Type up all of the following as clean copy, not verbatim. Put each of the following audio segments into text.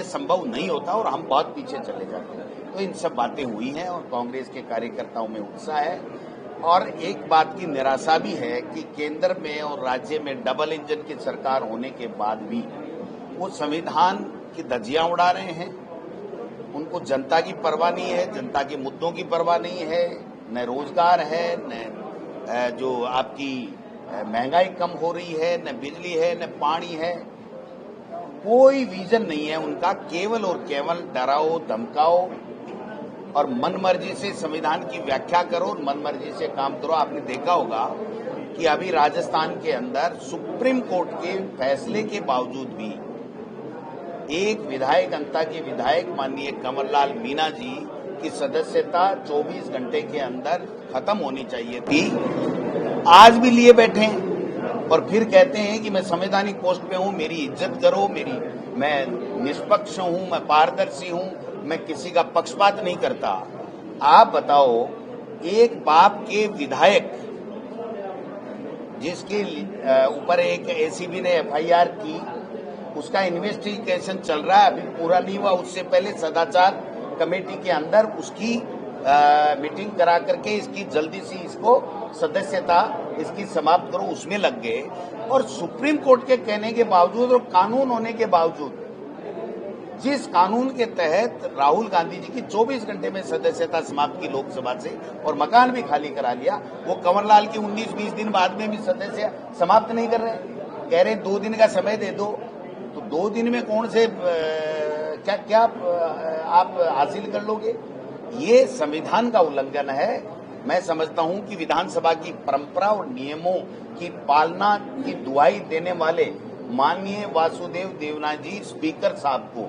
ये संभव नहीं होता और हम बहुत पीछे चले जाते हैं। तो इन सब बातें हुई हैं और कांग्रेस के कार्यकर्ताओं में उत्साह है और एक बात की निराशा भी है कि केंद्र में और राज्य में डबल इंजन की सरकार होने के बाद भी वो संविधान की धज्जियां उड़ा रहे हैं। उनको जनता की परवाह नहीं है, जनता के मुद्दों की परवाह नहीं है, न रोजगार है, न जो आपकी महंगाई कम हो रही है, न बिजली है, न पानी है। कोई विजन नहीं है उनका, केवल और केवल डराओ धमकाओ और मनमर्जी से संविधान की व्याख्या करो और मनमर्जी से काम करो। आपने देखा होगा कि अभी राजस्थान के अंदर सुप्रीम कोर्ट के फैसले के बावजूद भी एक विधायक अंता के विधायक माननीय कंवरलाल मीणा जी की सदस्यता 24 घंटे के अंदर खत्म होनी चाहिए थी, आज भी लिए बैठे हैं और फिर कहते हैं कि मैं संवैधानिक पोस्ट पे हूं, मेरी इज्जत करो, मैं निष्पक्ष हूं, मैं पारदर्शी हूं, मैं किसी का पक्षपात नहीं करता। आप बताओ, एक बाप के विधायक जिसके ऊपर एक एसीबी ने एफआईआर की, उसका इन्वेस्टिगेशन चल रहा है, अभी पूरा नहीं हुआ, उससे पहले सदाचार कमेटी के अंदर उसकी मीटिंग करा करके इसकी जल्दी से इसको सदस्यता इसकी समाप्त करो, उसमें लग गए। और सुप्रीम कोर्ट के कहने के बावजूद और कानून होने के बावजूद, जिस कानून के तहत राहुल गांधी जी की 24 घंटे में सदस्यता समाप्त की लोकसभा से और मकान भी खाली करा लिया, वो कंवरलाल की 19-20 दिन बाद में भी सदस्य समाप्त नहीं कर रहे। कह रहे 2 दिन का समय दे दो, तो 2 दिन में कौन से क्या आप हासिल कर लोगे? ये संविधान का उल्लंघन है। मैं समझता हूं कि विधानसभा की परंपरा और नियमों की पालना की दुहाई देने वाले माननीय वासुदेव देवनानी जी स्पीकर साहब को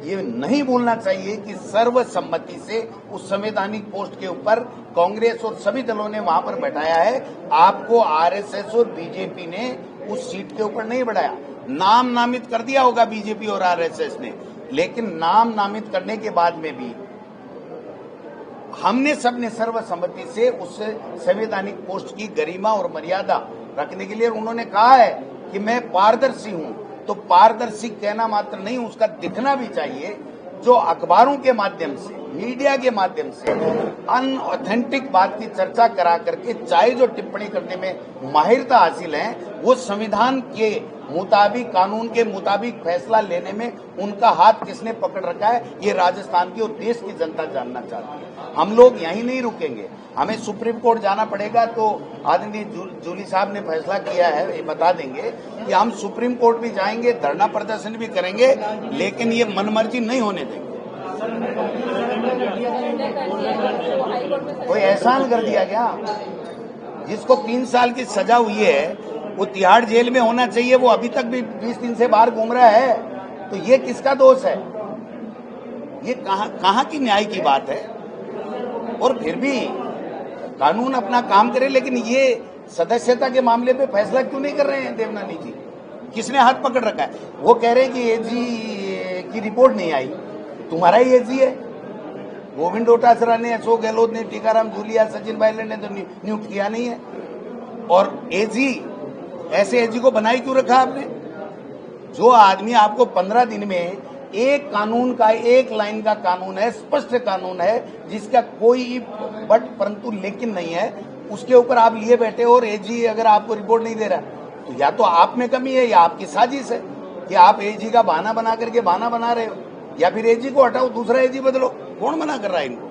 ये नहीं भूलना चाहिए कि सर्वसम्मति से उस संवैधानिक पोस्ट के ऊपर कांग्रेस और सभी दलों ने वहां पर बैठाया है। आपको आरएसएस और बीजेपी ने उस सीट के ऊपर नहीं बैठाया। नाम नामित कर दिया होगा बीजेपी और आरएसएस ने, लेकिन नाम नामित करने के बाद में भी हमने सबने सर्वसम्मति से उस संवैधानिक पोस्ट की गरिमा और मर्यादा रखने के लिए उन्होंने कहा है कि मैं पारदर्शी हूं, तो पारदर्शी कहना मात्र नहीं, उसका दिखना भी चाहिए। जो अखबारों के माध्यम से, मीडिया के माध्यम से अनऑथेंटिक बात की चर्चा करा करके चाहे जो टिप्पणी करने में माहिरता हासिल है, वो संविधान के मुताबिक, कानून के मुताबिक फैसला लेने में उनका हाथ किसने पकड़ रखा है, ये राजस्थान की और देश की जनता जानना चाहती है। हम लोग यहीं नहीं रुकेंगे, हमें सुप्रीम कोर्ट जाना पड़ेगा। तो आदरणीय जूली साहब ने फैसला किया है, ये बता देंगे कि हम सुप्रीम कोर्ट भी जाएंगे, धरना प्रदर्शन भी करेंगे, लेकिन ये मनमर्जी नहीं होने देंगे। कोई एहसान कर दिया क्या? जिसको 3 साल की सजा हुई है वो तिहाड़ जेल में होना चाहिए, वो अभी तक भी 20 दिन से बाहर घूम रहा है, तो ये किसका दोष है? ये कहां की न्याय की बात है? और फिर भी कानून अपना काम करे, लेकिन ये सदस्यता के मामले पे फैसला क्यों नहीं कर रहे हैं देवनानी जी? किसने हाथ पकड़ रखा है? वो कह रहे हैं कि एजी की रिपोर्ट नहीं आई, तुम्हारा ही एजी है। गोविंद डोटासरा ने, अशोक गहलोत ने, टीकाराम जूलिया, सचिन पायलट ने तो नियुक्त किया नहीं है। और एजी, ऐसे एजी को बनाई क्यों रखा आपने? जो आदमी आपको 15 दिन में एक कानून का, एक लाइन का कानून है, स्पष्ट कानून है, जिसका कोई बट परंतु लेकिन नहीं है, उसके ऊपर आप लिए बैठे हो। और एजी अगर आपको रिपोर्ट नहीं दे रहा, तो या तो आप में कमी है या आपकी साजिश है कि आप एजी का बहाना बना करके बहाना बना रहे हो, या फिर एजी को हटाओ, दूसरा एजी बदलो। कौन मना कर रहा है इनको?